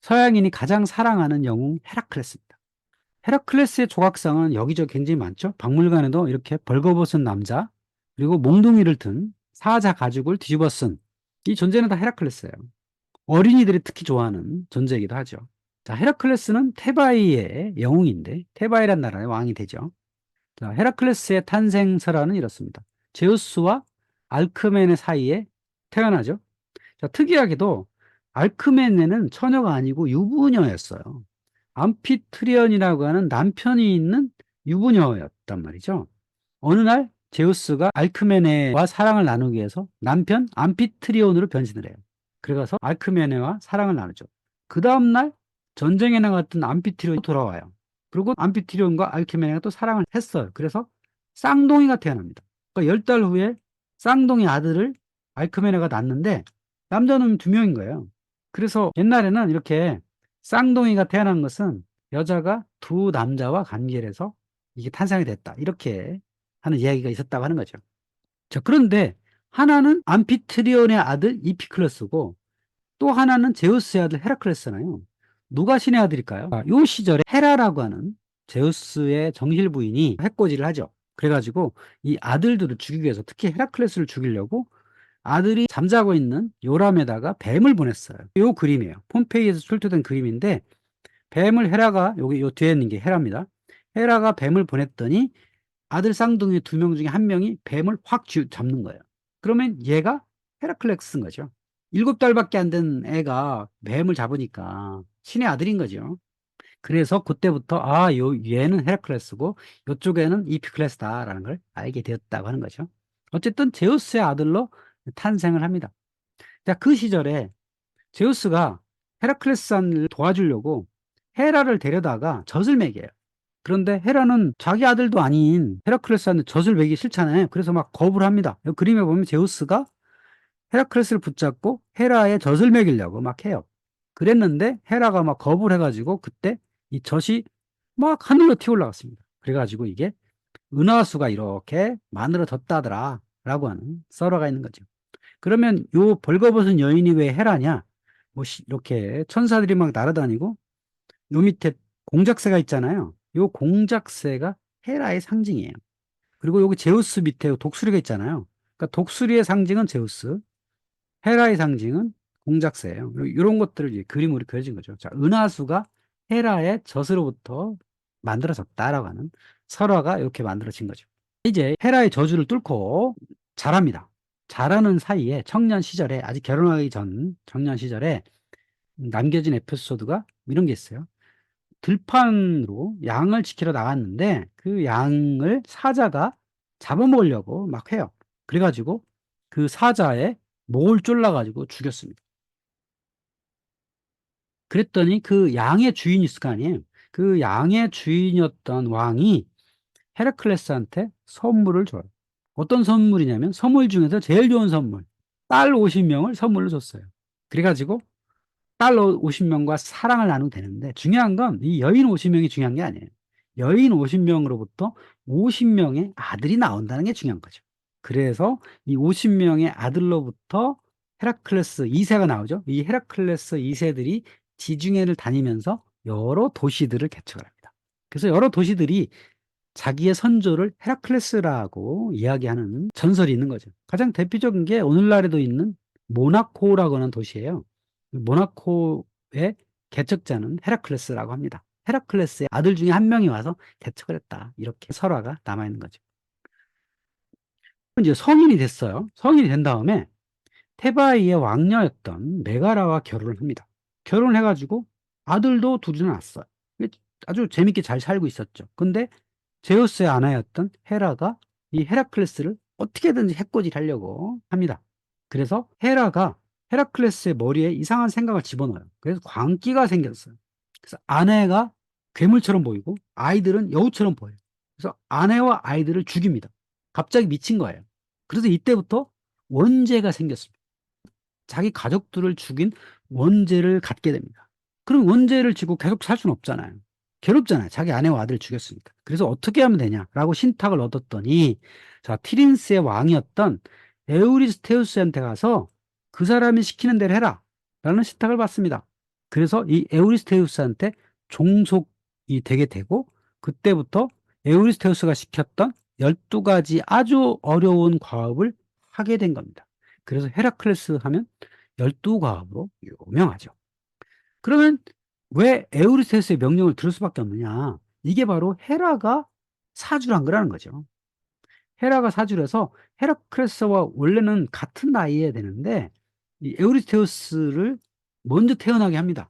서양인이 가장 사랑하는 영웅 헤라클레스입니다. 헤라클레스의 조각상은 여기저기 굉장히 많죠. 박물관에도 이렇게 벌거벗은 남자, 그리고 몽둥이를 든 사자 가죽을 뒤집어 쓴 이 존재는 다 헤라클레스예요. 어린이들이 특히 좋아하는 존재이기도 하죠. 자, 헤라클레스는 테바이의 영웅인데 테바이란 나라의 왕이 되죠. 자, 헤라클레스의 탄생설화는 이렇습니다. 제우스와 알크멘의 사이에 태어나죠. 자, 특이하게도 알크메네는 처녀가 아니고 유부녀였어요. 암피트리언이라고 하는 남편이 있는 유부녀였단 말이죠. 어느 날 제우스가 알크메네와 사랑을 나누기 위해서 남편 암피트리온으로 변신을 해요. 그래서 알크메네와 사랑을 나누죠. 그 다음날 전쟁에 나갔던 암피트리온이 돌아와요. 그리고 암피트리온과 알크메네가 또 사랑을 했어요. 그래서 쌍둥이가 태어납니다. 그러니까 10달 후에 쌍둥이 아들을 알크메네가 낳는데 남자는 2명인 거예요. 그래서 옛날에는 이렇게 쌍둥이가 태어난 것은 여자가 두 남자와 관계를 해서 이게 탄생이 됐다. 이렇게 하는 이야기가 있었다고 하는 거죠. 자, 그런데 하나는 암피트리온의 아들 이피클러스고 또 하나는 제우스의 아들 헤라클레스잖아요. 누가 신의 아들일까요? 이 시절에 헤라라고 하는 제우스의 정실 부인이 해코지를 하죠. 그래가지고 이 아들들을 죽이기 위해서 특히 헤라클레스를 죽이려고 아들이 잠자고 있는 요람에다가 뱀을 보냈어요. 요 그림이에요. 폼페이에서 출토된 그림인데 뱀을 헤라가 여기 요 뒤에 있는 게 헤라입니다. 헤라가 뱀을 보냈더니 아들 쌍둥이 2명 중에 1명이 뱀을 확 잡는 거예요. 그러면 얘가 헤라클레스인 거죠. 7달밖에 안 된 애가 뱀을 잡으니까 신의 아들인 거죠. 그래서 그때부터 얘는 헤라클레스고 요쪽에는 이피클레스다라는 걸 알게 되었다고 하는 거죠. 어쨌든 제우스의 아들로 탄생을 합니다. 자, 그 시절에 제우스가 헤라클레스를 도와주려고 헤라를 데려다가 젖을 먹여요. 그런데 헤라는 자기 아들도 아닌 헤라클레스한테 젖을 먹이기 싫잖아요. 그래서 막 거부를 합니다. 여기 그림에 보면 제우스가 헤라클레스를 붙잡고 헤라의 젖을 먹이려고 막 해요. 그랬는데 헤라가 막 거부를 해가지고 그때 이 젖이 막 하늘로 튀어 올라갔습니다. 그래가지고 이게 은하수가 이렇게 만들어졌다더라 라고 하는 썰어가 있는 거죠. 그러면 요 벌거벗은 여인이 왜 헤라냐? 뭐 이렇게 천사들이 막 날아다니고 요 밑에 공작새가 있잖아요. 요 공작새가 헤라의 상징이에요. 그리고 여기 제우스 밑에 독수리가 있잖아요. 그러니까 독수리의 상징은 제우스, 헤라의 상징은 공작새예요. 이런 것들을 이제 그림으로 그려진 거죠. 자, 은하수가 헤라의 젖으로부터 만들어졌다라고 하는 설화가 이렇게 만들어진 거죠. 이제 헤라의 저주를 뚫고 자랍니다. 자라는 사이에 청년 시절에 아직 결혼하기 전 청년 시절에 남겨진 에피소드가 이런 게 있어요. 들판으로 양을 지키러 나갔는데 그 양을 사자가 잡아먹으려고 막 해요. 그래가지고 그 사자의 목을 졸라가지고 죽였습니다. 그랬더니 그 양의 주인이 있을 거 아니에요. 그 양의 주인이었던 왕이 헤라클레스한테 선물을 줘요. 어떤 선물이냐면 선물 중에서 제일 좋은 선물, 딸 50명을 선물로 줬어요. 그래가지고 딸 50명과 사랑을 나누면 되는데 중요한 건 이 여인 50명이 중요한 게 아니에요. 여인 50명으로부터 50명의 아들이 나온다는 게 중요한 거죠. 그래서 이 50명의 아들로부터 헤라클레스 2세가 나오죠. 이 헤라클레스 2세들이 지중해를 다니면서 여러 도시들을 개척을 합니다. 그래서 여러 도시들이 자기의 선조를 헤라클레스라고 이야기하는 전설이 있는 거죠. 가장 대표적인 게 오늘날에도 있는 모나코라고 하는 도시예요. 모나코의 개척자는 헤라클레스라고 합니다. 헤라클레스의 아들 중에 1명이 와서 개척을 했다. 이렇게 설화가 남아있는 거죠. 이제 성인이 됐어요. 성인이 된 다음에 테바이의 왕녀였던 메가라와 결혼을 합니다. 결혼을 해가지고 아들도 둘이나 낳았어요. 아주 재밌게 잘 살고 있었죠. 근데 제우스의 아내였던 헤라가 이 헤라클레스를 어떻게든지 해코지 하려고 합니다. 그래서 헤라가 헤라클레스의 머리에 이상한 생각을 집어넣어요. 그래서 광기가 생겼어요. 그래서 아내가 괴물처럼 보이고 아이들은 여우처럼 보여요. 그래서 아내와 아이들을 죽입니다. 갑자기 미친 거예요. 그래서 이때부터 원죄가 생겼습니다. 자기 가족들을 죽인 원죄를 갖게 됩니다. 그럼 원죄를 지고 계속 살 수는 없잖아요. 괴롭잖아요. 자기 아내와 아들을 죽였으니까. 그래서 어떻게 하면 되냐라고 신탁을 얻었더니 자, 티린스의 왕이었던 에우리스테우스한테 가서 그 사람이 시키는 대로 해라 라는 신탁을 받습니다. 그래서 이 에우리스테우스한테 종속이 되게 되고, 그때부터 에우리스테우스가 시켰던 12가지 아주 어려운 과업을 하게 된 겁니다. 그래서 헤라클레스 하면 12과업으로 유명하죠. 그러면 왜 에우리스테우스의 명령을 들을 수밖에 없느냐? 이게 바로 헤라가 사주란 거라는 거죠. 헤라가 사주라서 헤라클레스와 원래는 같은 나이에 되는데, 이 에우리스테우스를 먼저 태어나게 합니다.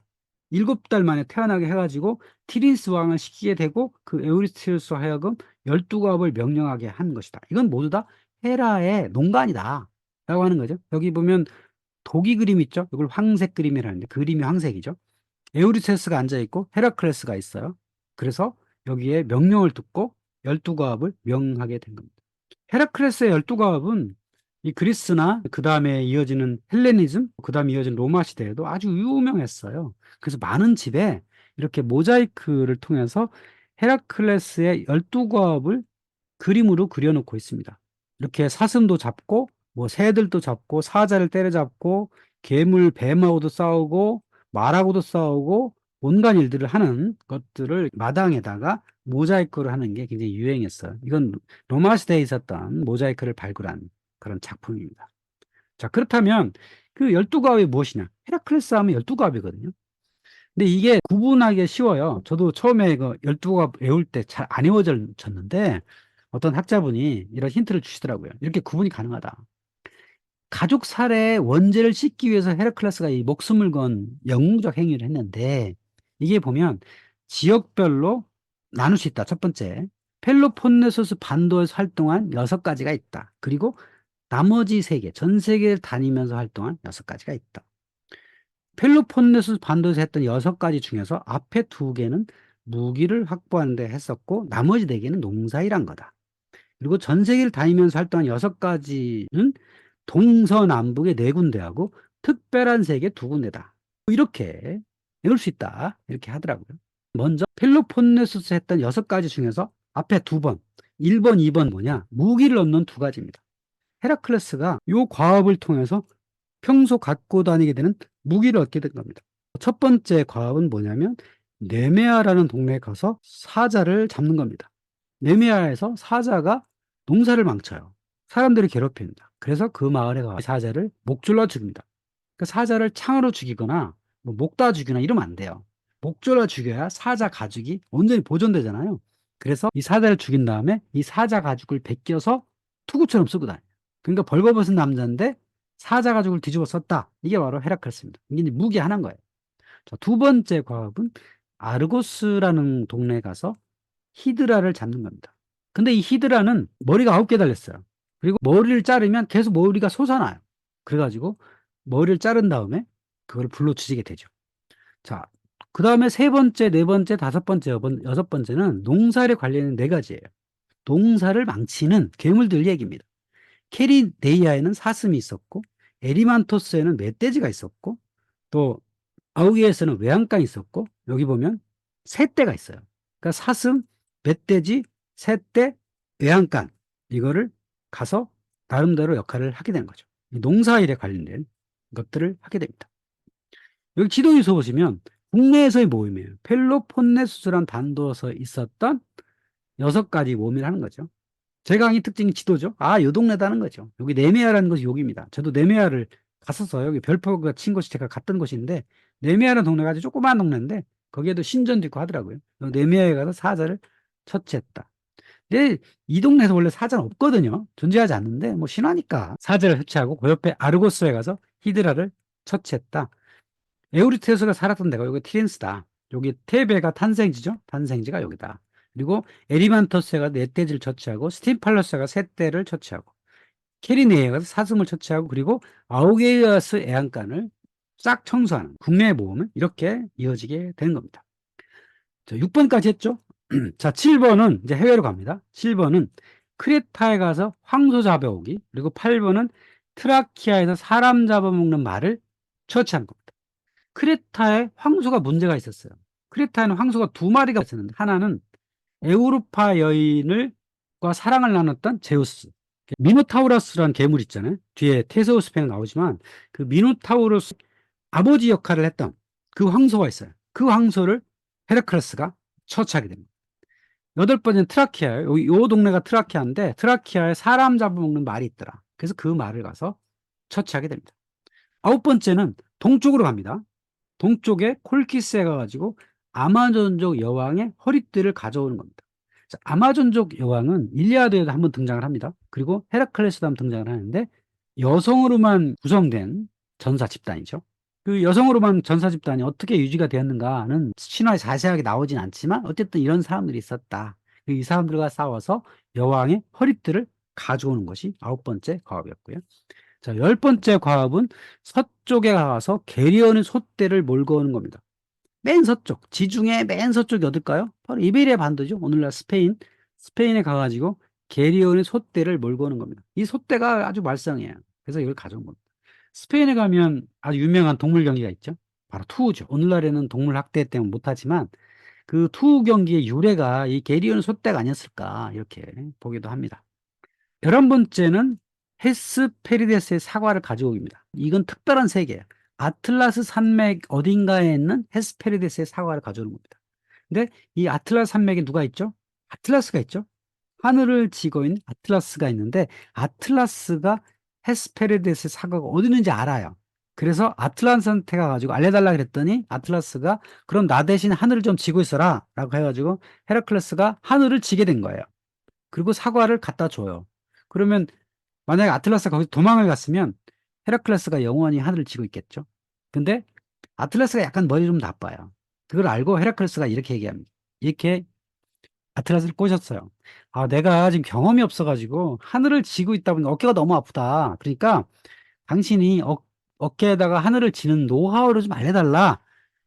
7달 만에 태어나게 해가지고 티린스 왕을 시키게 되고, 그 에우리스테우스와 하여금 12가업을 명령하게 한 것이다. 이건 모두 다 헤라의 농간이다 라고 하는 거죠. 여기 보면 독이 그림 있죠. 이걸 황색 그림이라는데, 그림이 황색이죠. 에우리테스가 앉아 있고 헤라클레스가 있어요. 그래서 여기에 명령을 듣고 12가업을 명하게 된 겁니다. 헤라클레스의 12가업은 이 그리스나 그 다음에 이어지는 헬레니즘, 그 다음에 이어진 로마 시대에도 아주 유명했어요. 그래서 많은 집에 이렇게 모자이크를 통해서 헤라클레스의 12가업을 그림으로 그려놓고 있습니다. 이렇게 사슴도 잡고, 뭐 새들도 잡고, 사자를 때려잡고, 괴물, 뱀하고도 싸우고, 말하고도 싸우고, 온갖 일들을 하는 것들을 마당에다가 모자이크를 하는 게 굉장히 유행했어요. 이건 로마 시대에 있었던 모자이크를 발굴한 그런 작품입니다. 자, 그렇다면 그 12가업이 무엇이냐? 헤라클레스 하면 12가업이거든요. 근데 이게 구분하기 쉬워요. 저도 처음에 그 12가업 외울 때 잘 안 외워졌는데, 어떤 학자분이 이런 힌트를 주시더라고요. 이렇게 구분이 가능하다. 가족 살해의 원죄를 씻기 위해서 헤라클레스가 이 목숨을 건 영웅적 행위를 했는데, 이게 보면 지역별로 나눌 수 있다. 첫 번째, 펠로폰네소스 반도에서 활동한 6가지가 있다. 그리고 나머지 3개, 전 세계를 다니면서 활동한 6가지가 있다. 펠로폰네소스 반도에서 했던 6가지 중에서 앞에 2개는 무기를 확보하는 데 했었고, 나머지 4개는 농사일한 거다. 그리고 전 세계를 다니면서 활동한 6가지는 동서남북의 4군데하고 특별한 세계 2군데다. 이렇게 외울 수 있다. 이렇게 하더라고요. 먼저 펠로폰네소스 했던 6가지 중에서 앞에 2번, 1번, 2번 뭐냐? 무기를 얻는 2가지입니다. 헤라클레스가 이 과업을 통해서 평소 갖고 다니게 되는 무기를 얻게 된 겁니다. 첫 번째 과업은 뭐냐면 네메아라는 동네에 가서 사자를 잡는 겁니다. 네메아에서 사자가 농사를 망쳐요. 사람들을 괴롭힙니다. 그래서 그 마을에 가서 사자를 목졸라 죽입니다. 그 사자를 창으로 죽이거나 뭐 목다 죽이거나 이러면 안 돼요. 목졸라 죽여야 사자 가죽이 온전히 보존되잖아요. 그래서 이 사자를 죽인 다음에 이 사자 가죽을 벗겨서 투구처럼 쓰고 다녀요. 그러니까 벌거벗은 남자인데 사자 가죽을 뒤집어 썼다. 이게 바로 헤라클레스입니다. 이게 무기 하나인 거예요. 자, 2번째 과업은 아르고스라는 동네에 가서 히드라를 잡는 겁니다. 근데 이 히드라는 머리가 9개 달렸어요. 그리고 머리를 자르면 계속 머리가 솟아나요. 그래가지고 머리를 자른 다음에 그걸 불로 지지게 되죠. 자, 그 다음에 3번째, 4번째, 5번째, 6번째는 농사를 관리하는 4가지예요. 농사를 망치는 괴물들 얘기입니다. 캐리네이아에는 사슴이 있었고, 에리만토스에는 멧돼지가 있었고, 또 아우기에서는 외양간이 있었고, 여기 보면 새떼가 있어요. 그러니까 사슴, 멧돼지, 새떼, 외양간, 이거를 가서 나름대로 역할을 하게 되는 거죠. 농사일에 관련된 것들을 하게 됩니다. 여기 지도에서 보시면 국내에서의 모임이에요. 펠로폰네수스란 반도에서 있었던 6가지 모임을 하는 거죠. 제 강의 특징이 지도죠. 아, 요 동네다는 거죠. 여기 네메아라는 것이 여기입니다. 저도 네메아를 갔었어요. 여기 별표가 친 곳이 제가 갔던 곳인데, 네메아라는 동네가 아주 조그마한 동네인데 거기에도 신전도 있고 하더라고요. 네메아에 가서 사자를 처치했다. 근데 이 동네에서 원래 사자는 없거든요. 존재하지 않는데 뭐 신화니까 사자를 처치하고, 그 옆에 아르고스에 가서 히드라를 처치했다. 에우리테스가 살았던 데가 여기 티렌스다. 여기 테베가 탄생지죠. 탄생지가 여기다. 그리고 에리만토스가 멧돼지를 처치하고, 스팀팔러스가 새떼를 처치하고, 캐리네이아가 사슴을 처치하고, 그리고 아우게이아스 애완간을 싹 청소하는 국내 모험은 이렇게 이어지게 되는 겁니다. 자, 6번까지 했죠. 자, 7번은 이제 해외로 갑니다. 7번은 크레타에 가서 황소 잡아오기, 그리고 8번은 트라키아에서 사람 잡아먹는 말을 처치하는 겁니다. 크레타에 황소가 문제가 있었어요. 크레타에는 황소가 2마리가 있었는데, 하나는 에우로파 여인과 사랑을 나눴던 제우스, 미노타우로스라는 괴물 있잖아요. 뒤에 테세우스 편에 나오지만 그 미노타우로스 아버지 역할을 했던 그 황소가 있어요. 그 황소를 헤라클레스가 처치하게 됩니다. 여덟 번째는 트라키아예요. 요 동네가 트라키아인데 트라키아에 사람 잡아먹는 말이 있더라. 그래서 그 말을 가서 처치하게 됩니다. 아홉 번째는 동쪽으로 갑니다. 동쪽에 콜키스에 가가지고 아마존족 여왕의 허리띠를 가져오는 겁니다. 자, 아마존족 여왕은 일리아드에도 한번 등장을 합니다. 그리고 헤라클레스도 한번 등장을 하는데 여성으로만 구성된 전사 집단이죠. 그 여성으로만 전사 집단이 어떻게 유지가 되었는가는 신화에 자세하게 나오진 않지만 어쨌든 이런 사람들이 있었다. 이 사람들과 싸워서 여왕의 허리띠를 가져오는 것이 아홉 번째 과업이었고요. 자, 열 번째 과업은 서쪽에 가서 게리온의 솥대를 몰고 오는 겁니다. 맨 서쪽, 지중해 맨 서쪽이 어딜까요? 바로 이베리아 반도죠. 오늘날 스페인에 가가지고 게리온의 솥대를 몰고 오는 겁니다. 이 솥대가 아주 말썽이에요. 그래서 이걸 가져온 겁니다. 스페인에 가면 아주 유명한 동물 경기가 있죠. 바로 투우죠. 오늘날에는 동물 학대 때문에 못하지만 그 투우 경기의 유래가 이 게리온 솥대가 아니었을까 이렇게 보기도 합니다. 11번째는 헤스페리데스의 사과를 가져옵니다. 이건 특별한 세계예요. 아틀라스 산맥 어딘가에 있는 헤스페리데스의 사과를 가져오는 겁니다. 근데 이 아틀라스 산맥에 누가 있죠? 아틀라스가 있죠. 하늘을 지고 있는 아틀라스가 있는데 아틀라스가 헤스페리데스의 사과가 어디 있는지 알아요. 그래서 아틀란스한테 가가지고 알려달라 그랬더니 아틀라스가 그럼 나 대신 하늘을 좀 지고 있어라 라고 해가지고 헤라클레스가 하늘을 지게 된 거예요. 그리고 사과를 갖다 줘요. 그러면 만약에 아틀라스가 거기서 도망을 갔으면 헤라클레스가 영원히 하늘을 지고 있겠죠. 근데 아틀라스가 약간 머리 좀 나빠요. 그걸 알고 헤라클레스가 이렇게 얘기합니다. 이렇게 아틀라스를 꼬셨어요. 아, 내가 지금 경험이 없어가지고 하늘을 지고 있다 보니 어깨가 너무 아프다. 그러니까 당신이 어깨에다가 하늘을 지는 노하우를 좀 알려달라.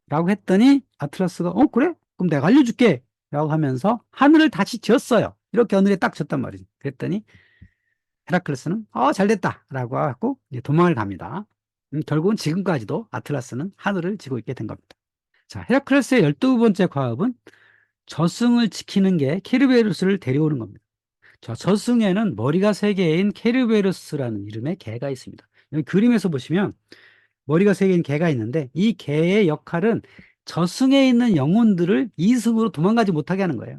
라고 했더니 아틀라스가 그래? 그럼 내가 알려줄게. 라고 하면서 하늘을 다시 지었어요. 이렇게 하늘에 딱 졌단 말이죠. 그랬더니 헤라클레스는 잘 됐다 라고 하고 이제 도망을 갑니다. 결국은 지금까지도 아틀라스는 하늘을 지고 있게 된 겁니다. 자, 헤라클레스의 12번째 과업은 저승을 지키는 게 케르베루스를 데려오는 겁니다. 자, 저승에는 머리가 세 개인 케르베루스라는 이름의 개가 있습니다. 여기 그림에서 보시면 머리가 세 개인 개가 있는데 이 개의 역할은 저승에 있는 영혼들을 이승으로 도망가지 못하게 하는 거예요.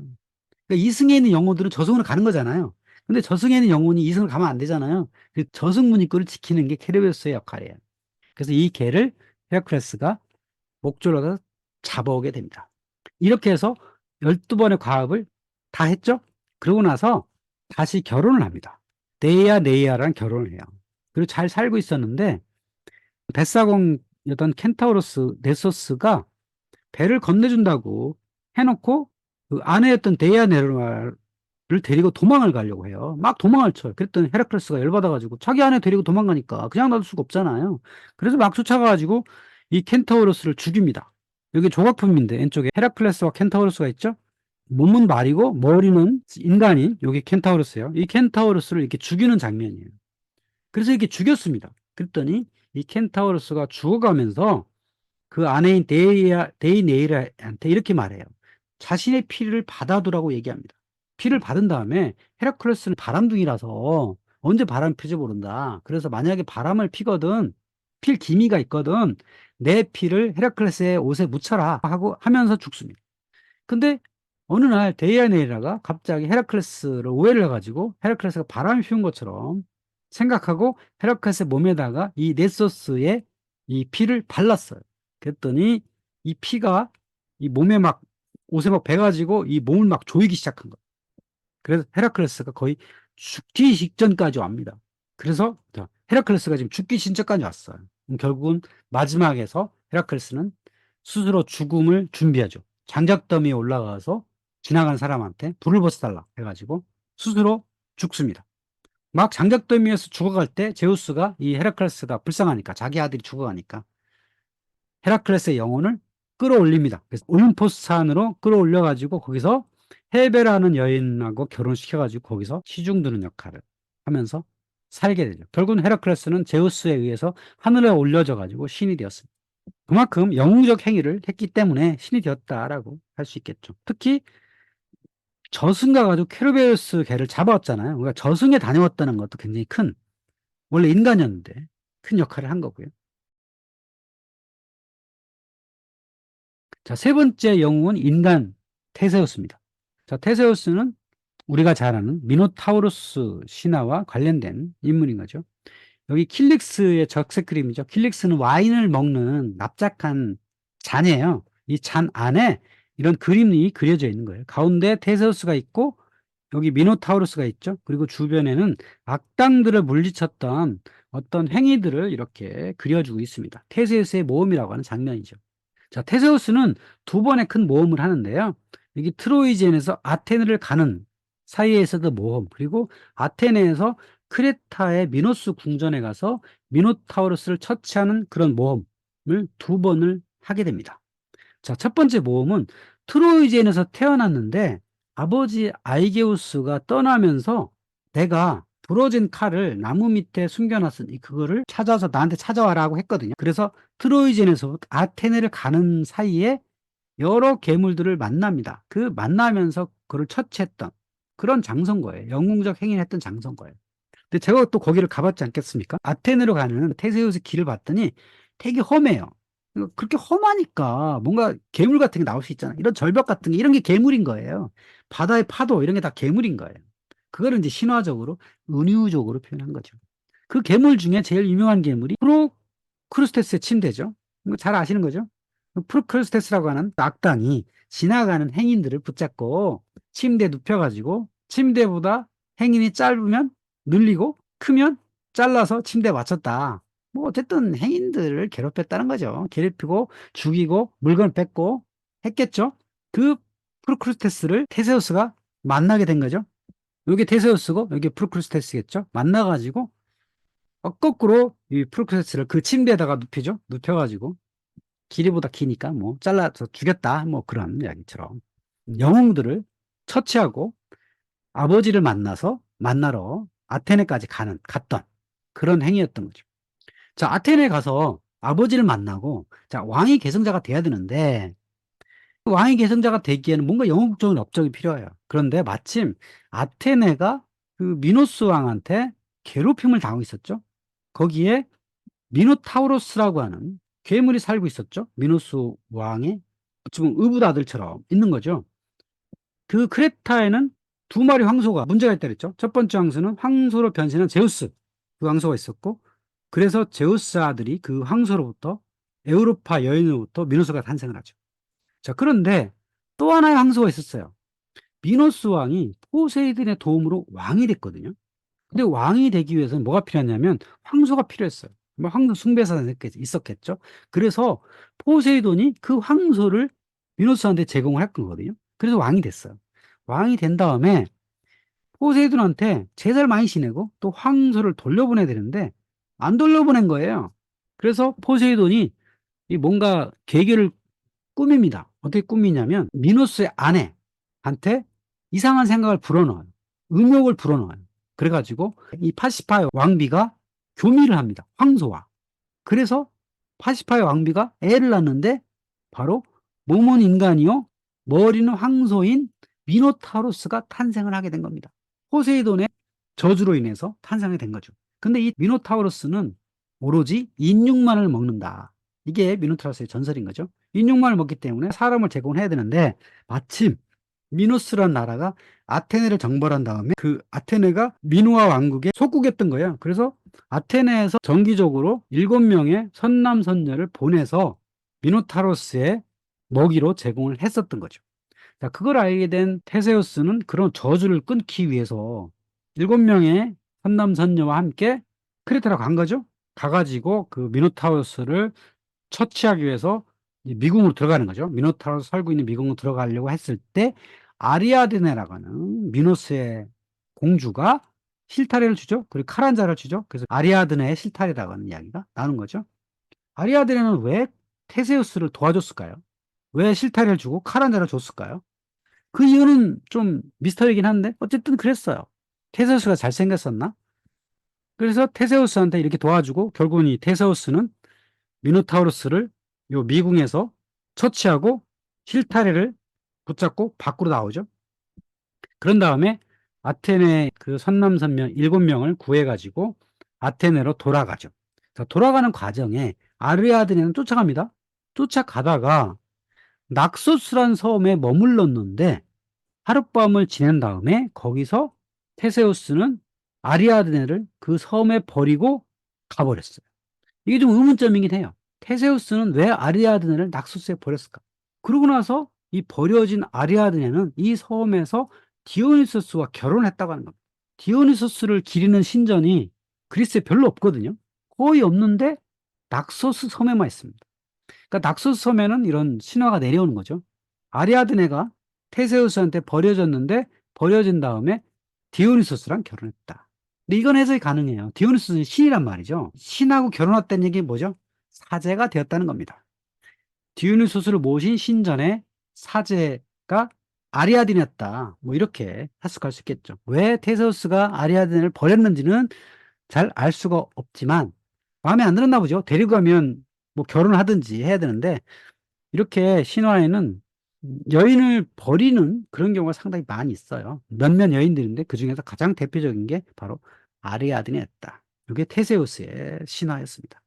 그러니까 이승에 있는 영혼들은 저승으로 가는 거잖아요. 근데 저승에 있는 영혼이 이승으로 가면 안 되잖아요. 그 저승 문이권을 지키는 게 케르베로스의 역할이에요. 그래서 이 개를 헤라클레스가 목줄로 잡아오게 됩니다. 이렇게 해서 12번의 과업을 다 했죠? 그러고 나서 다시 결혼을 합니다. 네이아라는 결혼을 해요. 그리고 잘 살고 있었는데 뱃사공이었던 켄타우로스 네소스가 배를 건네준다고 해놓고 그 아내였던 데이아네르를 데리고 도망을 가려고 해요. 막 도망을 쳐요. 그랬더니 헤라클레스가 열받아가지고 자기 아내 데리고 도망가니까 그냥 놔둘 수가 없잖아요. 그래서 막 쫓아가가지고 이 켄타우로스를 죽입니다. 여기 조각품인데 왼쪽에 헤라클레스와 켄타우로스가 있죠? 몸은 말이고 머리는 인간인 여기 켄타우로스예요. 이 켄타우로스를 이렇게 죽이는 장면이에요. 그래서 이렇게 죽였습니다. 그랬더니 이 켄타우로스가 죽어가면서 그 아내인 데이네이라한테 이렇게 말해요. 자신의 피를 받아두라고 얘기합니다. 피를 받은 다음에 헤라클레스는 바람둥이라서 언제 바람 피지 모른다. 그래서 만약에 바람을 피거든, 필 기미가 있거든, 내 피를 헤라클레스의 옷에 묻혀라 하고 하면서 죽습니다. 근데 어느 날 데이아네이라가 갑자기 헤라클레스를 오해를 해가지고 헤라클레스가 바람을 피운 것처럼 생각하고 헤라클레스의 몸에다가 이 네소스의 이 피를 발랐어요. 그랬더니 이 피가 이 몸에 막 옷에 막 배가지고 이 몸을 막 조이기 시작한 거예요. 그래서 헤라클레스가 거의 죽기 직전까지 옵니다. 그래서 헤라클레스가 지금 죽기 직전까지 왔어요. 결국은 마지막에서 헤라클레스는 스스로 죽음을 준비하죠. 장작더미에 올라가서 지나간 사람한테 불을 벗어달라 해가지고 스스로 죽습니다. 막 장작더미에서 죽어갈 때 제우스가 이 헤라클레스가 불쌍하니까 자기 아들이 죽어가니까 헤라클레스의 영혼을 끌어올립니다. 그래서 올림포스 산으로 끌어올려가지고 거기서 헤베라는 여인하고 결혼시켜가지고 거기서 시중드는 역할을 하면서 살게 되죠. 결국은 헤라클레스는 제우스에 의해서 하늘에 올려져가지고 신이 되었습니다. 그만큼 영웅적 행위를 했기 때문에 신이 되었다라고 할 수 있겠죠. 특히 저승 가가지고 케르베로스 개를 잡아왔잖아요. 그러니까 저승에 다녀왔다는 것도 굉장히 원래 인간이었는데 큰 역할을 한 거고요. 자, 세 번째 영웅은 인간 테세우스입니다. 자, 테세우스는 우리가 잘 아는 미노타우로스 신화와 관련된 인물인 거죠. 여기 킬릭스의 적색 그림이죠. 킬릭스는 와인을 먹는 납작한 잔이에요. 이 잔 안에 이런 그림이 그려져 있는 거예요. 가운데 테세우스가 있고 여기 미노타우로스가 있죠. 그리고 주변에는 악당들을 물리쳤던 어떤 행위들을 이렇게 그려주고 있습니다. 테세우스의 모험이라고 하는 장면이죠. 자, 테세우스는 두 번의 큰 모험을 하는데요. 여기 트로이젠에서 아테네를 가는 사이에서도 모험, 그리고 아테네에서 크레타의 미노스 궁전에 가서 미노타우로스를 처치하는 그런 모험을 두 번을 하게 됩니다. 자, 첫 번째 모험은 트로이젠에서 태어났는데 아버지 아이게우스가 떠나면서 내가 부러진 칼을 나무 밑에 숨겨놨으니 그거를 찾아서 나한테 찾아와라고 했거든요. 그래서 트로이젠에서 아테네를 가는 사이에 여러 괴물들을 만납니다. 그 만나면서 그를 처치했던 그런 장소인 거예요. 영웅적 행위를 했던 장소인 거예요. 근데 제가 또 거기를 가봤지 않겠습니까? 아테네로 가는 테세우스 길을 봤더니 되게 험해요. 그렇게 험하니까 뭔가 괴물 같은 게 나올 수 있잖아요. 이런 절벽 같은 게 이런 게 괴물인 거예요. 바다의 파도 이런 게 다 괴물인 거예요. 그거를 이제 신화적으로 은유적으로 표현한 거죠. 그 괴물 중에 제일 유명한 괴물이 프로크루스테스의 침대죠. 이거 잘 아시는 거죠? 프로크루스테스라고 하는 악당이 지나가는 행인들을 붙잡고 침대에 눕혀가지고 침대보다 행인이 짧으면 늘리고 크면 잘라서 침대에 맞췄다. 뭐 어쨌든 행인들을 괴롭혔다는 거죠. 괴롭히고 죽이고 물건을 뺏고 했겠죠. 그 프로크루스테스를 테세우스가 만나게 된 거죠. 여기 테세우스고 여기 프로크루스테스겠죠. 만나가지고 거꾸로 이 프로크루스테스를 그 침대에다가 눕히죠. 눕혀가지고 길이보다 기니까 뭐 잘라서 죽였다. 뭐 그런 이야기처럼 영웅들을 처치하고 아버지를 만나러 아테네까지 갔던 그런 행위였던 거죠. 자, 아테네에 가서 아버지를 만나고, 자, 왕위 계승자가 돼야 되는데, 왕위 계승자가 되기에는 뭔가 영웅적인 업적이 필요해요. 그런데 마침 아테네가 그 미노스 왕한테 괴롭힘을 당하고 있었죠. 거기에 미노타우로스라고 하는 괴물이 살고 있었죠. 미노스 왕의 지금 의붓아들처럼 있는 거죠. 그 크레타에는 두 마리 황소가 문제가 있다 그랬죠. 첫 번째 황소는 황소로 변신한 제우스, 그 황소가 있었고, 그래서 제우스 아들이 그 황소로부터 에우로파 여인으로부터 미노스가 탄생을 하죠. 자, 그런데 또 하나의 황소가 있었어요. 미노스 왕이 포세이돈의 도움으로 왕이 됐거든요. 근데 왕이 되기 위해서는 뭐가 필요했냐면 황소가 필요했어요. 뭐 황소 숭배사가 있었겠죠. 그래서 포세이돈이 그 황소를 미노스한테 제공을 할 거거든요. 그래서 왕이 됐어요. 왕이 된 다음에 포세이돈한테 제사를 많이 지내고 또 황소를 돌려보내야 되는데 안 돌려보낸 거예요. 그래서 포세이돈이 이 뭔가 계획을 꾸밉니다. 어떻게 꾸미냐면 미노스의 아내한테 이상한 생각을 불어넣어요. 음욕을 불어넣어요. 그래가지고 이 파시파의 왕비가 교미를 합니다. 황소와. 그래서 파시파의 왕비가 애를 낳는데 바로 몸은 인간이요 머리는 황소인 미노타우로스가 탄생을 하게 된 겁니다. 포세이돈의 저주로 인해서 탄생이 된 거죠. 근데 이 미노타우로스는 오로지 인육만을 먹는다. 이게 미노타우로스의 전설인 거죠. 인육만을 먹기 때문에 사람을 제공해야 되는데 마침 미노스라는 나라가 아테네를 정벌한 다음에 그 아테네가 미노아 왕국의 속국이었던 거예요. 그래서 아테네에서 정기적으로 7명의 선남선녀를 보내서 미노타우로스의 먹이로 제공을 했었던 거죠. 자, 그걸 알게 된 테세우스는 그런 저주를 끊기 위해서 7명의 선남선녀와 함께 크레타로 간 거죠. 가가지고 그 미노타우로스를 처치하기 위해서 미궁으로 들어가는 거죠. 미노타우로스 살고 있는 미궁으로 들어가려고 했을 때 아리아드네라고 하는 미노스의 공주가 실타래를 주죠. 그리고 칼 한 자를 주죠. 그래서 아리아드네의 실타래라고 하는 이야기가 나오는 거죠. 아리아드네는 왜 테세우스를 도와줬을까요? 왜 실타래를 주고 칼 한 자를 줬을까요? 그 이유는 좀 미스터리긴 한데 어쨌든 그랬어요. 테세우스가 잘생겼었나? 그래서 테세우스한테 이렇게 도와주고 결국은 이 테세우스는 미노타우로스를 요 미궁에서 처치하고 실타래를 붙잡고 밖으로 나오죠. 그런 다음에 아테네 그 선남선녀 7명을 구해가지고 아테네로 돌아가죠. 자, 돌아가는 과정에 아르야드네는 쫓아갑니다. 쫓아가다가 낙소스란 섬에 머물렀는데 하룻밤을 지낸 다음에 거기서 테세우스는 아리아드네를 그 섬에 버리고 가버렸어요. 이게 좀 의문점이긴 해요. 테세우스는 왜 아리아드네를 낙소스에 버렸을까? 그러고 나서 이 버려진 아리아드네는 이 섬에서 디오니소스와 결혼했다고 하는 겁니다. 디오니소스를 기리는 신전이 그리스에 별로 없거든요. 거의 없는데 낙소스 섬에만 있습니다. 그러니까 낙소스 섬에는 이런 신화가 내려오는 거죠. 아리아드네가 테세우스한테 버려졌는데 버려진 다음에 디오니소스랑 결혼했다. 근데 이건 해석이 가능해요. 디오니소스는 신이란 말이죠. 신하고 결혼했다는 얘기 뭐죠? 사제가 되었다는 겁니다. 디오니소스를 모신 신전의 사제가 아리아드네였다. 뭐 이렇게 해석할 수 있겠죠. 왜 테세우스가 아리아드네를 버렸는지는 잘 알 수가 없지만 마음에 안 들었나 보죠. 데리고 가면 뭐 결혼을 하든지 해야 되는데 이렇게 신화에는 여인을 버리는 그런 경우가 상당히 많이 있어요. 몇몇 여인들인데 그중에서 가장 대표적인 게 바로 아리아드네였다. 이게 테세우스의 신화였습니다.